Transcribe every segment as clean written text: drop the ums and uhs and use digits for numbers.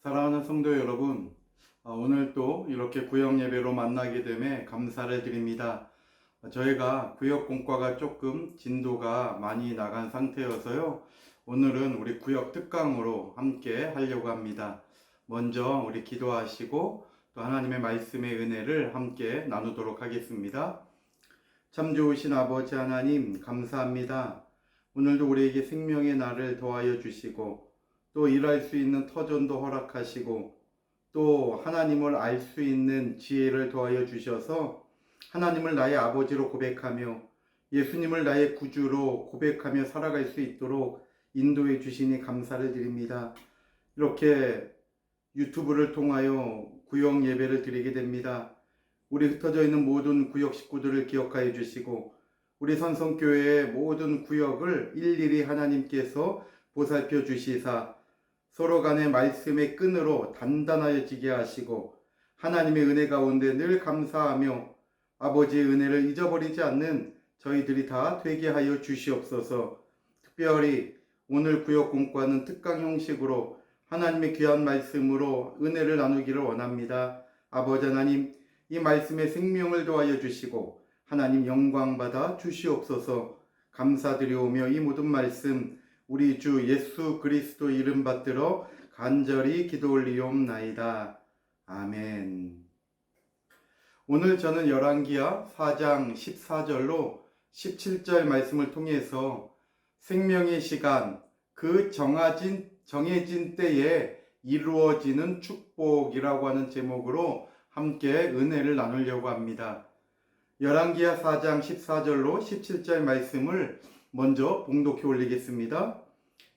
사랑하는 성도 여러분, 오늘 또 이렇게 구역 예배로 만나게 됨에 감사를 드립니다. 저희가 구역 공과가 조금 진도가 많이 나간 상태여서요. 오늘은 우리 구역 특강으로 함께 하려고 합니다. 먼저 우리 기도하시고 또 하나님의 말씀의 은혜를 함께 나누도록 하겠습니다. 참 좋으신 아버지 하나님 감사합니다. 오늘도 우리에게 생명의 날을 더하여 주시고 또 일할 수 있는 터전도 허락하시고 또 하나님을 알 수 있는 지혜를 더하여 주셔서 하나님을 나의 아버지로 고백하며 예수님을 나의 구주로 고백하며 살아갈 수 있도록 인도해 주시니 감사를 드립니다. 이렇게 유튜브를 통하여 구역 예배를 드리게 됩니다. 우리 흩어져 있는 모든 구역 식구들을 기억하여 주시고 우리 선성교회의 모든 구역을 일일이 하나님께서 보살펴 주시사 서로 간의 말씀의 끈으로 단단하여지게 하시고 하나님의 은혜 가운데 늘 감사하며 아버지의 은혜를 잊어버리지 않는 저희들이 다 되게 하여 주시옵소서. 특별히 오늘 구역 공과는 특강 형식으로 하나님의 귀한 말씀으로 은혜를 나누기를 원합니다. 아버지 하나님, 이 말씀에 생명을 더하여 주시고 하나님 영광 받아 주시옵소서. 감사드리오며 이 모든 말씀 우리 주 예수 그리스도 이름 받들어 간절히 기도 올리옵나이다. 아멘. 오늘 저는 열왕기하 4장 14절로 17절 말씀을 통해서 생명의 시간, 그 정해진 때에 이루어지는 축복이라고 하는 제목으로 함께 은혜를 나누려고 합니다. 열왕기하 4장 14절로 17절 말씀을 먼저 봉독해 올리겠습니다.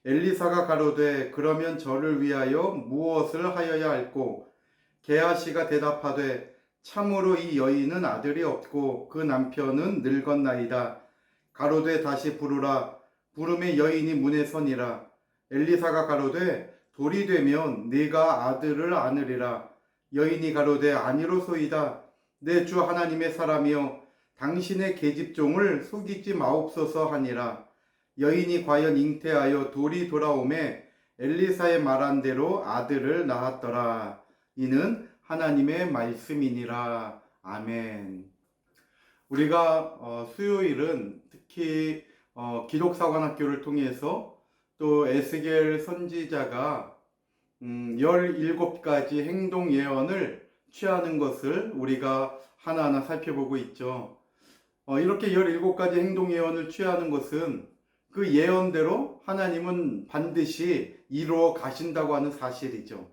엘리사가 가로되 그러면 저를 위하여 무엇을 하여야 할꼬? 게하시가 대답하되 참으로 이 여인은 아들이 없고 그 남편은 늙었나이다. 가로되 다시 부르라. 부름에 여인이 문에 서니라. 엘리사가 가로되 돌이 되면 네가 아들을 안으리라. 여인이 가로되 아니로소이다. 내 주 하나님의 사람이여 당신의 계집종을 속이지 마옵소서 하니라. 여인이 과연 잉태하여 돌이 돌아오매 엘리사의 말한 대로 아들을 낳았더라. 이는 하나님의 말씀이니라. 아멘. 우리가 수요일은 특히 기독사관학교를 통해서 또 에스겔 선지자가 17가지 행동 예언을 취하는 것을 우리가 하나하나 살펴보고 있죠. 이렇게 17가지 행동 예언을 취하는 것은 그 예언대로 하나님은 반드시 이루어 가신다고 하는 사실이죠.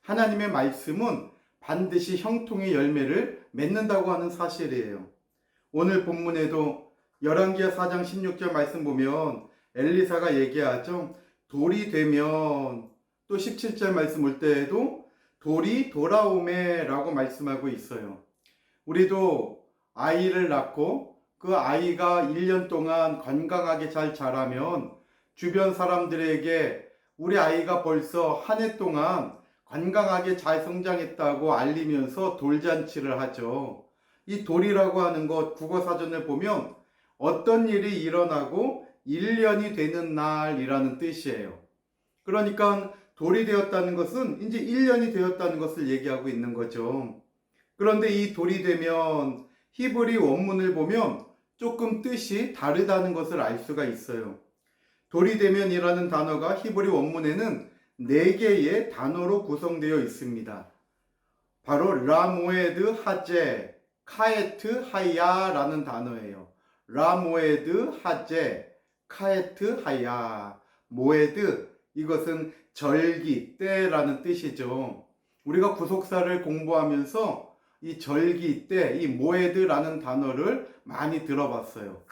하나님의 말씀은 반드시 형통의 열매를 맺는다고 하는 사실이에요. 오늘 본문에도 열왕기하 4장 16절 말씀 보면 엘리사가 얘기하죠. 돌이 되면 또 17절 말씀 올 때에도 돌이 돌아오매 라고 말씀하고 있어요. 우리도 아이를 낳고 그 아이가 1년 동안 건강하게 잘 자라면 주변 사람들에게 우리 아이가 벌써 한 해 동안 건강하게 잘 성장했다고 알리면서 돌잔치를 하죠. 이 돌이라고 하는 것 국어사전을 보면 어떤 일이 일어나고 1년이 되는 날이라는 뜻이에요. 그러니까 돌이 되었다는 것은 이제 1년이 되었다는 것을 얘기하고 있는 거죠. 그런데 이 돌이 되면 히브리 원문을 보면 조금 뜻이 다르다는 것을 알 수가 있어요. 돌이 되면이라는 단어가 히브리 원문에는 4개의 단어로 구성되어 있습니다. 바로 라모에드 하제, 카에트 하야라는 단어예요. 라모에드 하제, 카에트 하야, 모에드, 이것은 절기, 때라는 뜻이죠. 우리가 구속사를 공부하면서 이 절기, 때, 이 모에드라는 단어를 많이 들어봤어요.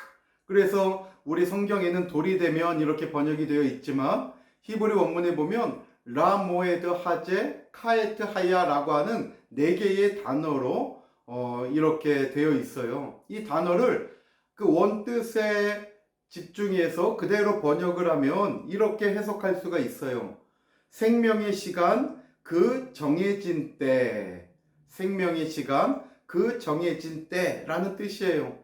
그래서 우리 성경에는 돌이 되면 이렇게 번역이 되어 있지만 히브리 원문에 보면 라모에드 하제, 카에트 하야라고 하는 4개의 단어로 이렇게 되어 있어요. 이 단어를 그 원뜻에 집중해서 그대로 번역을 하면 이렇게 해석할 수가 있어요. 생명의 시간, 그 정해진 때. 생명의 시간, 그 정해진 때라는 뜻이에요.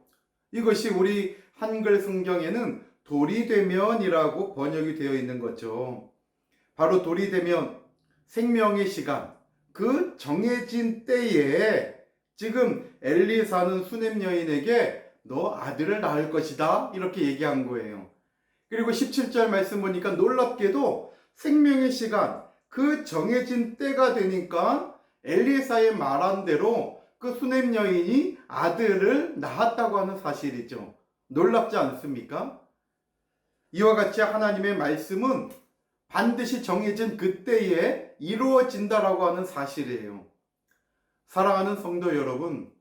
이것이 우리 한글 성경에는 돌이 되면이라고 번역이 되어 있는 거죠. 바로 돌이 되면 생명의 시간, 그 정해진 때에 지금 엘리사는 수넴 여인에게 너 아들을 낳을 것이다 이렇게 얘기한 거예요. 그리고 17절 말씀 보니까 놀랍게도 생명의 시간, 그 정해진 때가 되니까 엘리사의 말한 대로 그 수넴 여인이 아들을 낳았다고 하는 사실이죠. 놀랍지 않습니까? 이와 같이 하나님의 말씀은 반드시 정해진 그때에 이루어진다라고 하는 사실이에요. 사랑하는 성도 여러분,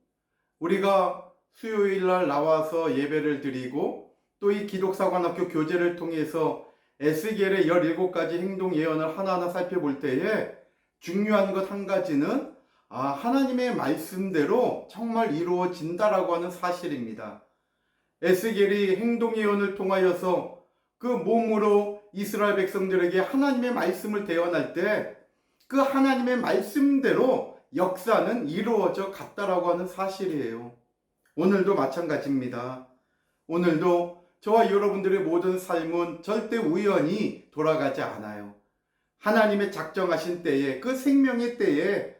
우리가 수요일 날 나와서 예배를 드리고 또 이 기독사관학교 교재를 통해서 에스겔의 17가지 행동 예언을 하나하나 살펴볼 때에 중요한 것 한 가지는 하나님의 말씀대로 정말 이루어진다라고 하는 사실입니다. 에스겔이 행동 예언을 통하여서 그 몸으로 이스라엘 백성들에게 하나님의 말씀을 대언할 때 그 하나님의 말씀대로 역사는 이루어져 갔다라고 하는 사실이에요. 오늘도 마찬가지입니다. 오늘도 저와 여러분들의 모든 삶은 절대 우연히 돌아가지 않아요. 하나님의 작정하신 때에, 그 생명의 때에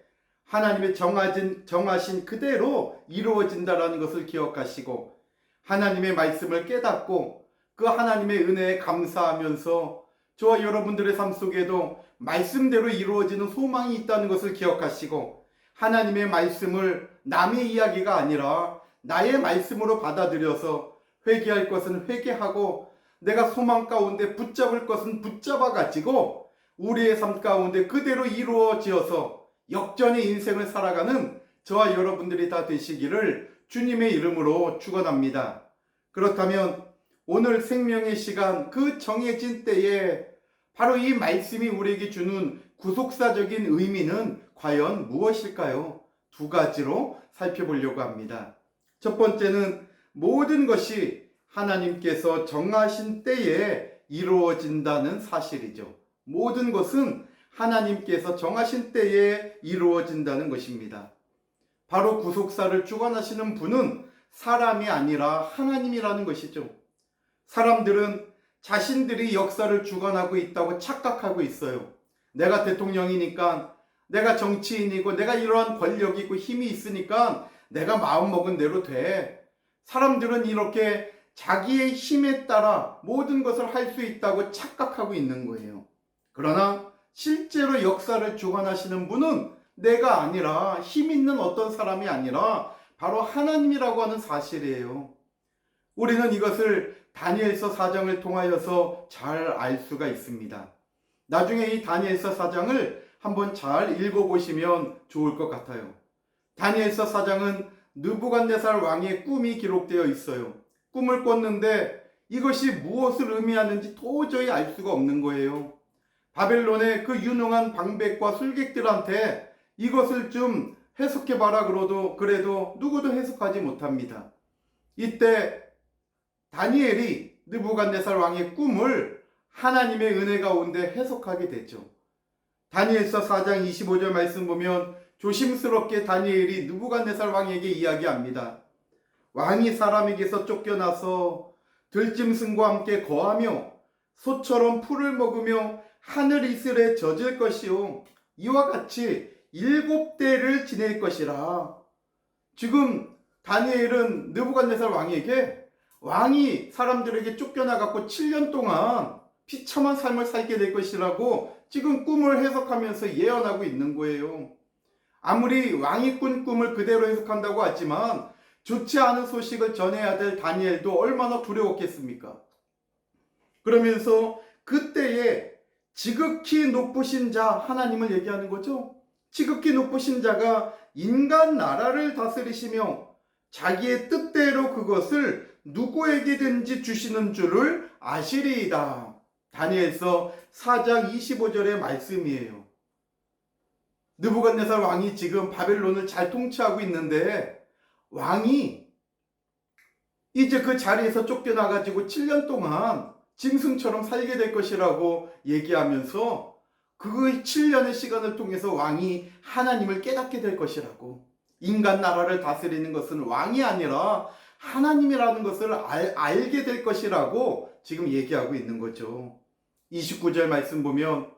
하나님의 정하신 그대로 이루어진다라는 것을 기억하시고 하나님의 말씀을 깨닫고 그 하나님의 은혜에 감사하면서 저와 여러분들의 삶 속에도 말씀대로 이루어지는 소망이 있다는 것을 기억하시고 하나님의 말씀을 남의 이야기가 아니라 나의 말씀으로 받아들여서 회개할 것은 회개하고 내가 소망 가운데 붙잡을 것은 붙잡아 가지고 우리의 삶 가운데 그대로 이루어지어서 역전의 인생을 살아가는 저와 여러분들이 다 되시기를 주님의 이름으로 축원합니다. 그렇다면 오늘 생명의 시간, 그 정해진 때에 바로 이 말씀이 우리에게 주는 구속사적인 의미는 과연 무엇일까요? 두 가지로 살펴보려고 합니다. 첫 번째는 모든 것이 하나님께서 정하신 때에 이루어진다는 사실이죠. 모든 것은 하나님께서 정하신 때에 이루어진다는 것입니다. 바로 구속사를 주관하시는 분은 사람이 아니라 하나님이라는 것이죠. 사람들은 자신들이 역사를 주관하고 있다고 착각하고 있어요. 내가 대통령이니까, 내가 정치인이고, 내가 이러한 권력이 있고 힘이 있으니까 내가 마음먹은 대로 돼. 사람들은 이렇게 자기의 힘에 따라 모든 것을 할 수 있다고 착각하고 있는 거예요. 그러나 실제로 역사를 주관하시는 분은 내가 아니라, 힘 있는 어떤 사람이 아니라 바로 하나님이라고 하는 사실이에요. 우리는 이것을 다니엘서 4장을 통하여서 잘 알 수가 있습니다. 나중에 이 다니엘서 4장을 한번 잘 읽어보시면 좋을 것 같아요. 다니엘서 4장은 느부갓네살 왕의 꿈이 기록되어 있어요. 꿈을 꿨는데 이것이 무엇을 의미하는지 도저히 알 수가 없는 거예요. 바벨론의 그 유능한 방백과 술객들한테 이것을 좀 해석해봐라 그래도 누구도 해석하지 못합니다. 이때 다니엘이 느부갓네살 왕의 꿈을 하나님의 은혜 가운데 해석하게 됐죠. 다니엘서 4장 25절 말씀 보면 조심스럽게 다니엘이 느부갓네살 왕에게 이야기합니다. 왕이 사람에게서 쫓겨나서 들짐승과 함께 거하며 소처럼 풀을 먹으며 하늘 이슬에 젖을 것이요 이와 같이 7대를 지낼 것이라. 지금 다니엘은 느부갓네살 왕에게 왕이 사람들에게 쫓겨나갖고 7년 동안 비참한 삶을 살게 될 것이라고 지금 꿈을 해석하면서 예언하고 있는 거예요. 아무리 왕이 꾼 꿈을 그대로 해석한다고 하지만 좋지 않은 소식을 전해야 될 다니엘도 얼마나 두려웠겠습니까? 그러면서 그때에 지극히 높으신 자 하나님을 얘기하는 거죠. 지극히 높으신 자가 인간 나라를 다스리시며 자기의 뜻대로 그것을 누구에게든지 주시는 줄을 아시리이다. 다니엘서 4장 25절의 말씀이에요. 느부갓네살 왕이 지금 바벨론을 잘 통치하고 있는데 왕이 이제 그 자리에서 쫓겨나가지고 7년 동안 짐승처럼 살게 될 것이라고 얘기하면서 그 7년의 시간을 통해서 왕이 하나님을 깨닫게 될 것이라고, 인간 나라를 다스리는 것은 왕이 아니라 하나님이라는 것을 알게 될 것이라고 지금 얘기하고 있는 거죠. 29절 말씀 보면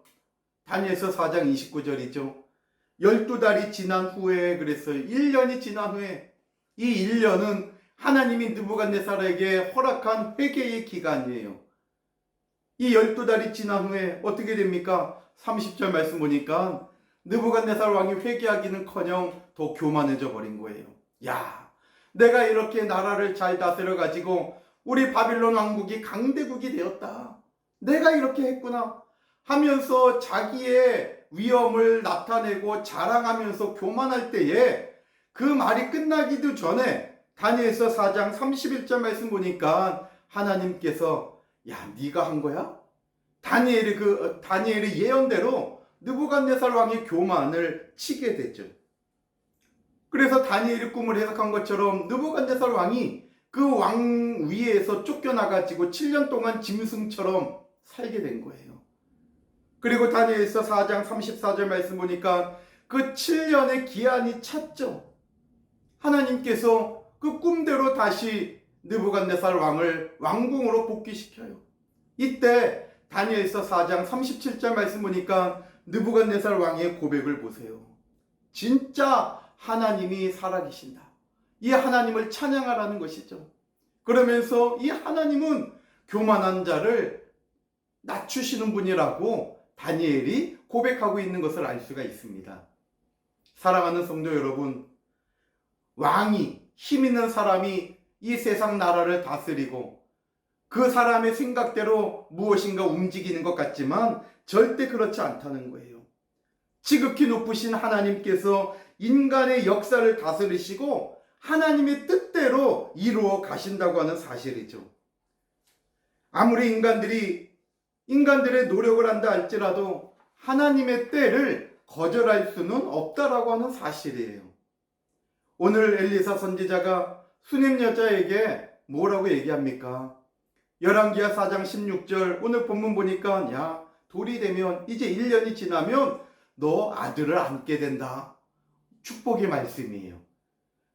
다니엘서 4장 29절이죠. 12달이 지난 후에 그랬어요. 1년이 지난 후에. 이 1년은 하나님이 느부갓네살에게 허락한 회개의 기간이에요. 이 12달이 지난 후에 어떻게 됩니까? 30절 말씀 보니까 느부갓네살 왕이 회개하기는커녕 더 교만해져 버린 거예요. 야, 내가 이렇게 나라를 잘 다스려 가지고 우리 바빌론 왕국이 강대국이 되었다. 내가 이렇게 했구나 하면서 자기의 위엄을 나타내고 자랑하면서 교만할 때에 그 말이 끝나기도 전에 다니엘서 4장 31절 말씀 보니까 하나님께서 야, 네가 한 거야? 다니엘의 예언대로 느부갓네살 왕의 교만을 치게 됐죠. 그래서 다니엘이 꿈을 해석한 것처럼 느부갓네살 왕이 그 왕 위에서 쫓겨나가지고 7년 동안 짐승처럼 살게 된 거예요. 그리고 다니엘서 4장 34절 말씀 보니까 그 7년의 기한이 찼죠. 하나님께서 그 꿈대로 다시 느부갓네살 왕을 왕궁으로 복귀시켜요. 이때 다니엘서 4장 37절 말씀 보니까 느부갓네살 왕의 고백을 보세요. 진짜 하나님이 살아계신다. 이 하나님을 찬양하라는 것이죠. 그러면서 이 하나님은 교만한 자를 낮추시는 분이라고 다니엘이 고백하고 있는 것을 알 수가 있습니다. 사랑하는 성도 여러분, 왕이, 힘 있는 사람이 이 세상 나라를 다스리고 그 사람의 생각대로 무엇인가 움직이는 것 같지만 절대 그렇지 않다는 거예요. 지극히 높으신 하나님께서 인간의 역사를 다스리시고 하나님의 뜻대로 이루어 가신다고 하는 사실이죠. 아무리 인간들의 노력을 한다 할지라도 하나님의 때를 거절할 수는 없다라고 하는 사실이에요. 오늘 엘리사 선지자가 수넴 여자에게 뭐라고 얘기합니까? 열왕기하 4장 16절 오늘 본문 보니까 야, 돌이 되면 이제 1년이 지나면 너 아들을 안게 된다. 축복의 말씀이에요.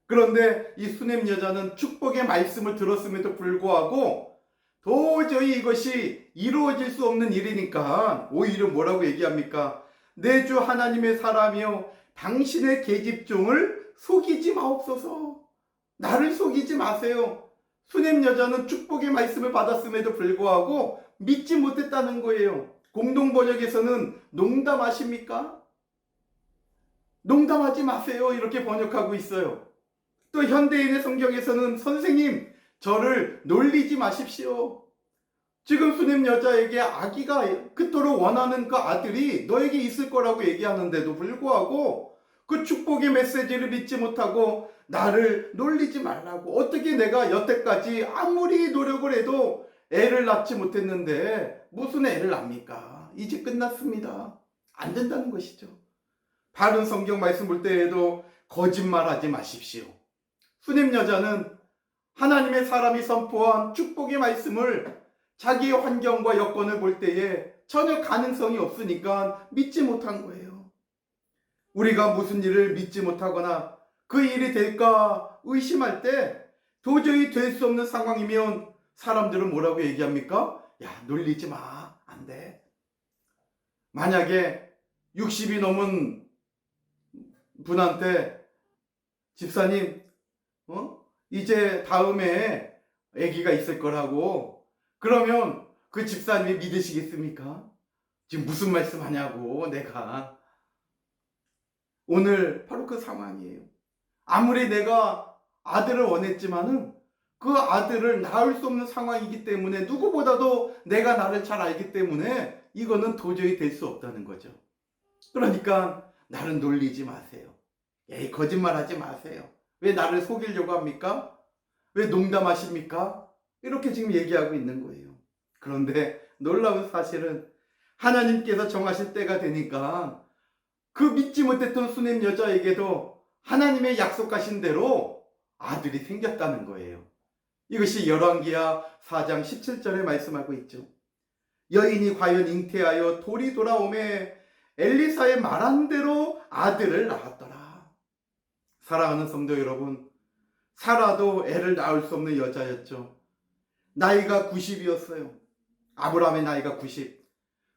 그런데 이 수넴 여자는 축복의 말씀을 들었음에도 불구하고 도저히 이것이 이루어질 수 없는 일이니까 오히려 뭐라고 얘기합니까? 내 주 하나님의 사람이여 당신의 계집종을 속이지 마옵소서. 나를 속이지 마세요. 수넴 여자는 축복의 말씀을 받았음에도 불구하고 믿지 못했다는 거예요. 공동번역에서는 농담하십니까? 농담하지 마세요. 이렇게 번역하고 있어요. 또 현대인의 성경에서는 선생님, 저를 놀리지 마십시오. 지금 수넴 여자에게 아기가 그토록 원하는 그 아들이 너에게 있을 거라고 얘기하는데도 불구하고 그 축복의 메시지를 믿지 못하고 나를 놀리지 말라고. 어떻게 내가 여태까지 아무리 노력을 해도 애를 낳지 못했는데 무슨 애를 낳습니까? 이제 끝났습니다. 안 된다는 것이죠. 바른 성경 말씀 볼 때에도 거짓말하지 마십시오. 수넴 여자는 하나님의 사람이 선포한 축복의 말씀을 자기의 환경과 여건을 볼 때에 전혀 가능성이 없으니까 믿지 못한 거예요. 우리가 무슨 일을 믿지 못하거나 그 일이 될까 의심할 때 도저히 될 수 없는 상황이면 사람들은 뭐라고 얘기합니까? 야, 놀리지 마. 안 돼. 만약에 60이 넘은 분한테 집사님, 이제 다음에 아기가 있을 거라고 그러면 그 집사님이 믿으시겠습니까? 지금 무슨 말씀 하냐고 내가. 오늘 바로 그 상황이에요. 아무리 내가 아들을 원했지만은 그 아들을 낳을 수 없는 상황이기 때문에 누구보다도 내가 나를 잘 알기 때문에 이거는 도저히 될 수 없다는 거죠. 그러니까 나를 놀리지 마세요. 에이, 거짓말하지 마세요. 왜 나를 속이려고 합니까? 왜 농담하십니까? 이렇게 지금 얘기하고 있는 거예요. 그런데 놀라운 사실은 하나님께서 정하실 때가 되니까 그 믿지 못했던 수넴 여자에게도 하나님의 약속하신 대로 아들이 생겼다는 거예요. 이것이 열왕기하 4장 17절에 말씀하고 있죠. 여인이 과연 잉태하여 돌이 돌아오매 엘리사의 말한 대로 아들을 낳았더라. 사랑하는 성도 여러분, 사라도 애를 낳을 수 없는 여자였죠. 나이가 90이었어요. 아브라함의 나이가 90,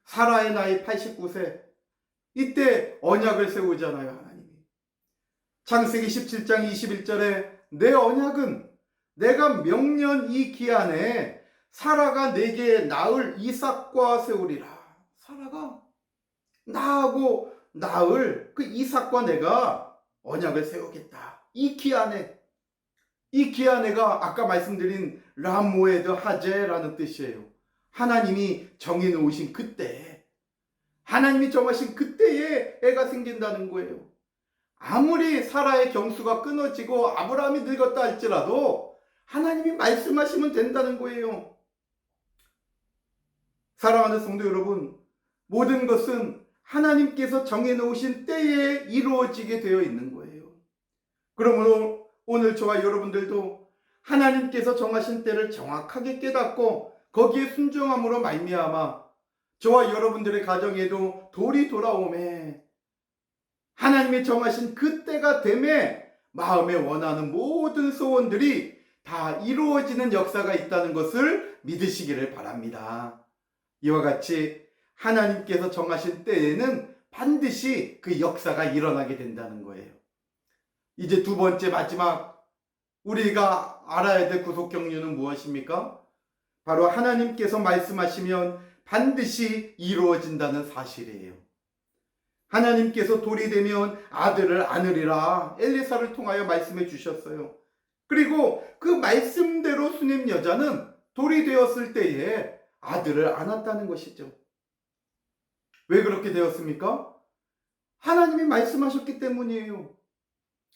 사라의 나이 89세, 이때 언약을 세우잖아요, 하나님이. 창세기 17장 21절에 내 언약은 내가 명년 이 기한에 사라가 내게 낳을 이삭과 세우리라. 사라가 나하고 낳을 그 이삭과 내가 언약을 세우겠다. 이 기한에가 아까 말씀드린 라모에드 하제라는 뜻이에요. 하나님이 정해놓으신 그때, 하나님이 정하신 그때에 애가 생긴다는 거예요. 아무리 사라의 경수가 끊어지고 아브라함이 늙었다 할지라도 하나님이 말씀하시면 된다는 거예요. 사랑하는 성도 여러분, 모든 것은 하나님께서 정해놓으신 때에 이루어지게 되어 있는 거예요. 그러므로 오늘 저와 여러분들도 하나님께서 정하신 때를 정확하게 깨닫고 거기에 순종함으로 말미암아 저와 여러분들의 가정에도 돌이 돌아오매 하나님이 정하신 그 때가 되매 마음에 원하는 모든 소원들이 다 이루어지는 역사가 있다는 것을 믿으시기를 바랍니다. 이와 같이 하나님께서 정하신 때에는 반드시 그 역사가 일어나게 된다는 거예요. 이제 두 번째 마지막 우리가 알아야 될 구속 경륜은 무엇입니까? 바로 하나님께서 말씀하시면 반드시 이루어진다는 사실이에요. 하나님께서 돌이 되면 아들을 안으리라 엘리사를 통하여 말씀해 주셨어요. 그리고 그 말씀대로 수냄 여자는 돌이 되었을 때에 아들을 안았다는 것이죠. 왜 그렇게 되었습니까? 하나님이 말씀하셨기 때문이에요.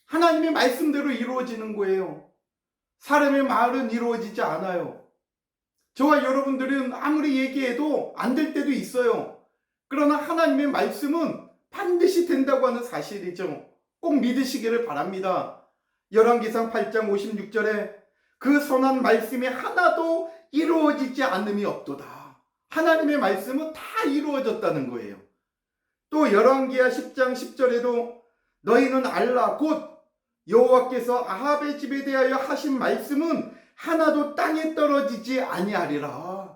하나님의 말씀대로 이루어지는 거예요. 사람의 말은 이루어지지 않아요. 저와 여러분들은 아무리 얘기해도 안 될 때도 있어요. 그러나 하나님의 말씀은 반드시 된다고 하는 사실이죠. 꼭 믿으시기를 바랍니다. 열왕기상 8장 56절에 그 선한 말씀이 하나도 이루어지지 않음이 없도다. 하나님의 말씀은 다 이루어졌다는 거예요. 또 열왕기하 10장 10절에도 너희는 알라 곧 여호와께서 아합의 집에 대하여 하신 말씀은 하나도 땅에 떨어지지 아니하리라.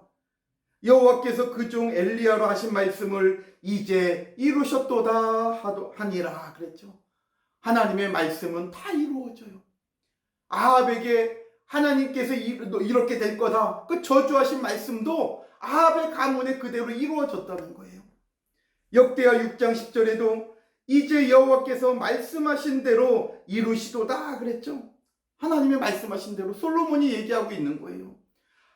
여호와께서 그 종 엘리야로 하신 말씀을 이제 이루셨도다 하니라 그랬죠. 하나님의 말씀은 다 이루어져요. 아합에게 하나님께서 이렇게 될 거다. 그 저주하신 말씀도 아합의 가문에 그대로 이루어졌다는 거예요. 역대하 6장 10절에도 이제 여호와께서 말씀하신 대로 이루시도다 그랬죠. 하나님의 말씀하신 대로 솔로몬이 얘기하고 있는 거예요.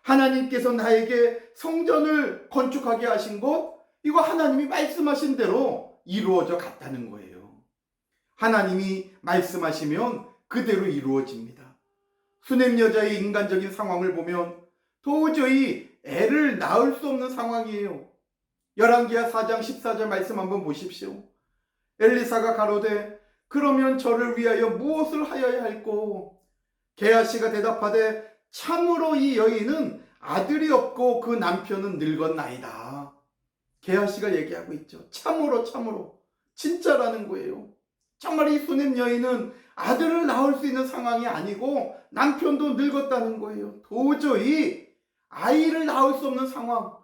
하나님께서 나에게 성전을 건축하게 하신 것, 이거 하나님이 말씀하신 대로 이루어져 갔다는 거예요. 하나님이 말씀하시면 그대로 이루어집니다. 수냄 여자의 인간적인 상황을 보면 도저히 애를 낳을 수 없는 상황이에요. 열왕기하 4장 14절 말씀 한번 보십시오. 엘리사가 가로되 그러면 저를 위하여 무엇을 하여야 할꼬? 게하시가 대답하되 참으로 이 여인은 아들이 없고 그 남편은 늙었나이다. 게하시가 얘기하고 있죠. 참으로 진짜라는 거예요. 정말 이 수냄 여인은 아들을 낳을 수 있는 상황이 아니고 남편도 늙었다는 거예요. 도저히 아이를 낳을 수 없는 상황.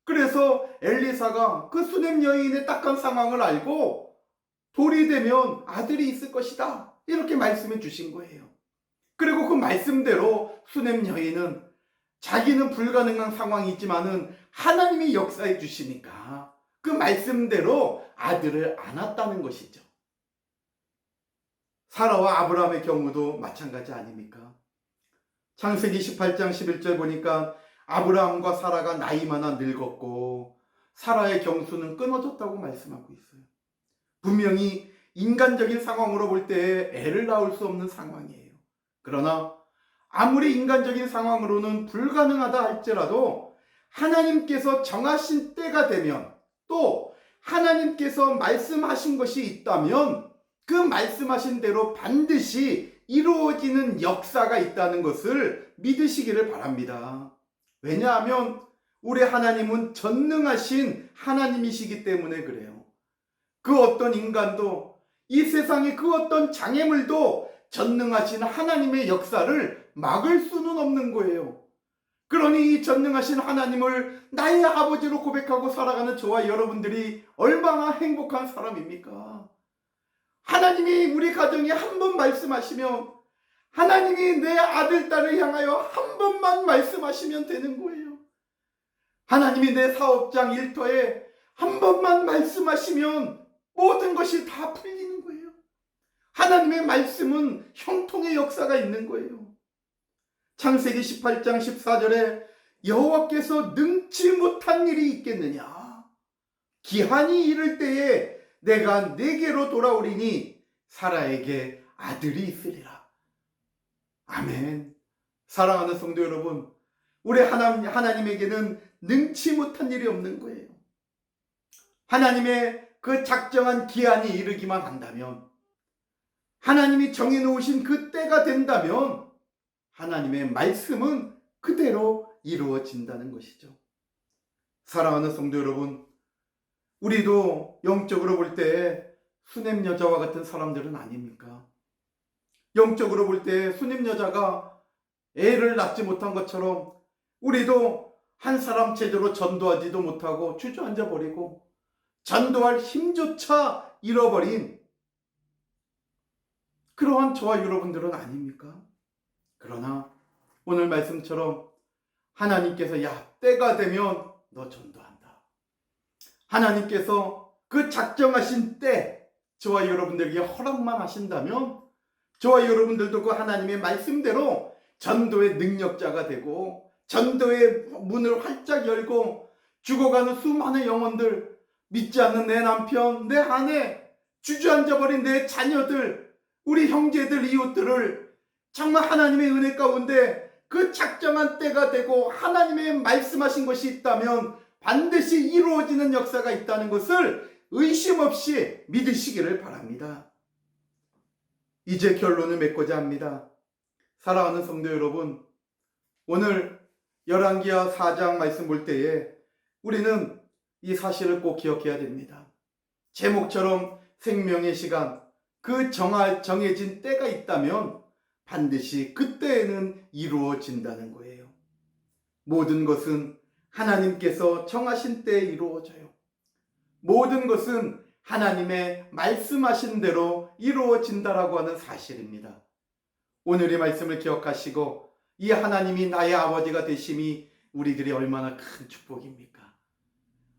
그래서 엘리사가 그 수냄 여인의 딱한 상황을 알고 돌이 되면 아들이 있을 것이다 이렇게 말씀해 주신 거예요. 그리고 그 말씀대로 수냄 여인은 자기는 불가능한 상황이지만은 하나님이 역사해 주시니까 그 말씀대로 아들을 안았다는 것이죠. 사라와 아브라함의 경우도 마찬가지 아닙니까? 창세기 18장 11절 보니까 아브라함과 사라가 나이 많아 늙었고 사라의 경수는 끊어졌다고 말씀하고 있어요. 분명히 인간적인 상황으로 볼 때 애를 낳을 수 없는 상황이에요. 그러나 아무리 인간적인 상황으로는 불가능하다 할지라도 하나님께서 정하신 때가 되면 또 하나님께서 말씀하신 것이 있다면 그 말씀하신 대로 반드시 이루어지는 역사가 있다는 것을 믿으시기를 바랍니다. 왜냐하면 우리 하나님은 전능하신 하나님이시기 때문에 그래요. 그 어떤 인간도 이 세상의 그 어떤 장애물도 전능하신 하나님의 역사를 막을 수는 없는 거예요. 그러니 이 전능하신 하나님을 나의 아버지로 고백하고 살아가는 저와 여러분들이 얼마나 행복한 사람입니까? 하나님이 우리 가정에 한 번 말씀하시면, 하나님이 내 아들, 딸을 향하여 한 번만 말씀하시면 되는 거예요. 하나님이 내 사업장 일터에 한 번만 말씀하시면 모든 것이 다 풀리는 거예요. 하나님의 말씀은 형통의 역사가 있는 거예요. 창세기 18장 14절에 여호와께서 능치 못한 일이 있겠느냐? 기한이 이를 때에 내가 내게로 돌아오리니 사라에게 아들이 있으리라. 아멘. 사랑하는 성도 여러분, 우리 하나님에게는 능치 못한 일이 없는 거예요. 하나님의 그 작정한 기한이 이르기만 한다면, 하나님이 정해놓으신 그 때가 된다면 하나님의 말씀은 그대로 이루어진다는 것이죠. 사랑하는 성도 여러분, 우리도 영적으로 볼 때 수냄 여자와 같은 사람들은 아닙니까? 영적으로 볼 때 수냄 여자가 애를 낳지 못한 것처럼 우리도 한 사람 제대로 전도하지도 못하고 주저앉아 버리고 전도할 힘조차 잃어버린 그러한 저와 여러분들은 아닙니까? 그러나 오늘 말씀처럼 하나님께서 야, 때가 되면 너 전도한다. 하나님께서 그 작정하신 때 저와 여러분들에게 허락만 하신다면 저와 여러분들도 그 하나님의 말씀대로 전도의 능력자가 되고 전도의 문을 활짝 열고 죽어가는 수많은 영혼들, 믿지 않는 내 남편, 내 아내, 주저앉아버린 내 자녀들, 우리 형제들, 이웃들을 정말 하나님의 은혜 가운데 그 작정한 때가 되고 하나님의 말씀하신 것이 있다면 반드시 이루어지는 역사가 있다는 것을 의심 없이 믿으시기를 바랍니다. 이제 결론을 맺고자 합니다. 사랑하는 성도 여러분, 오늘 열왕기하 4장 말씀 볼 때에 우리는 이 사실을 꼭 기억해야 됩니다. 제목처럼 생명의 시간, 그 정해진 때가 있다면 반드시 그때에는 이루어진다는 거예요. 모든 것은 하나님께서 정하신 때에 이루어져요. 모든 것은 하나님의 말씀하신 대로 이루어진다라고 하는 사실입니다. 오늘 이 말씀을 기억하시고 이 하나님이 나의 아버지가 되심이 우리들이 얼마나 큰 축복입니까?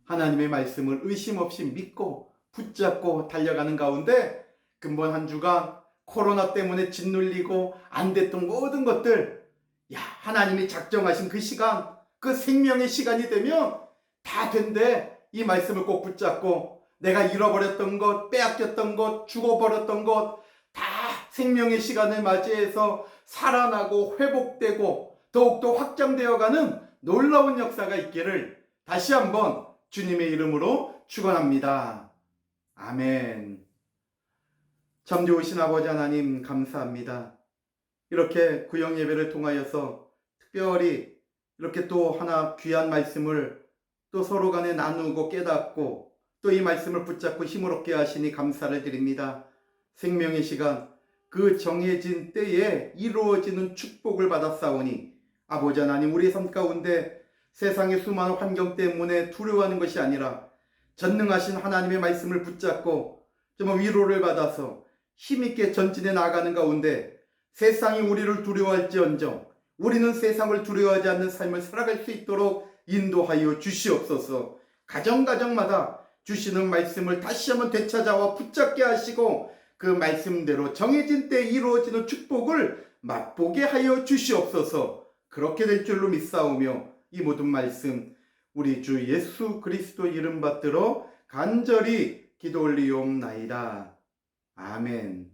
하나님의 말씀을 의심 없이 믿고 붙잡고 달려가는 가운데 근본 한 주간 코로나 때문에 짓눌리고 안 됐던 모든 것들, 하나님이 작정하신 그 시간, 그 생명의 시간이 되면 다 된대. 이 말씀을 꼭 붙잡고 내가 잃어버렸던 것, 빼앗겼던 것, 죽어버렸던 것 다 생명의 시간을 맞이해서 살아나고 회복되고 더욱더 확장되어가는 놀라운 역사가 있기를 다시 한번 주님의 이름으로 축원합니다. 아멘. 참 좋으신 아버지 하나님 감사합니다. 이렇게 구역 예배를 통하여서 특별히 이렇게 또 하나 귀한 말씀을 또 서로 간에 나누고 깨닫고 또 이 말씀을 붙잡고 힘을 얻게 하시니 감사를 드립니다. 생명의 시간, 그 정해진 때에 이루어지는 축복을 받았사오니 아버지 하나님, 우리 삶 가운데 세상의 수많은 환경 때문에 두려워하는 것이 아니라 전능하신 하나님의 말씀을 붙잡고 정말 위로를 받아서 힘있게 전진해 나아가는 가운데 세상이 우리를 두려워할지언정 우리는 세상을 두려워하지 않는 삶을 살아갈 수 있도록 인도하여 주시옵소서. 가정마다 주시는 말씀을 다시 한번 되찾아와 붙잡게 하시고 그 말씀대로 정해진 때에 이루어지는 축복을 맛보게 하여 주시옵소서. 그렇게 될 줄로 믿사오며 이 모든 말씀 우리 주 예수 그리스도 이름 받들어 간절히 기도 올리옵나이다. 아멘.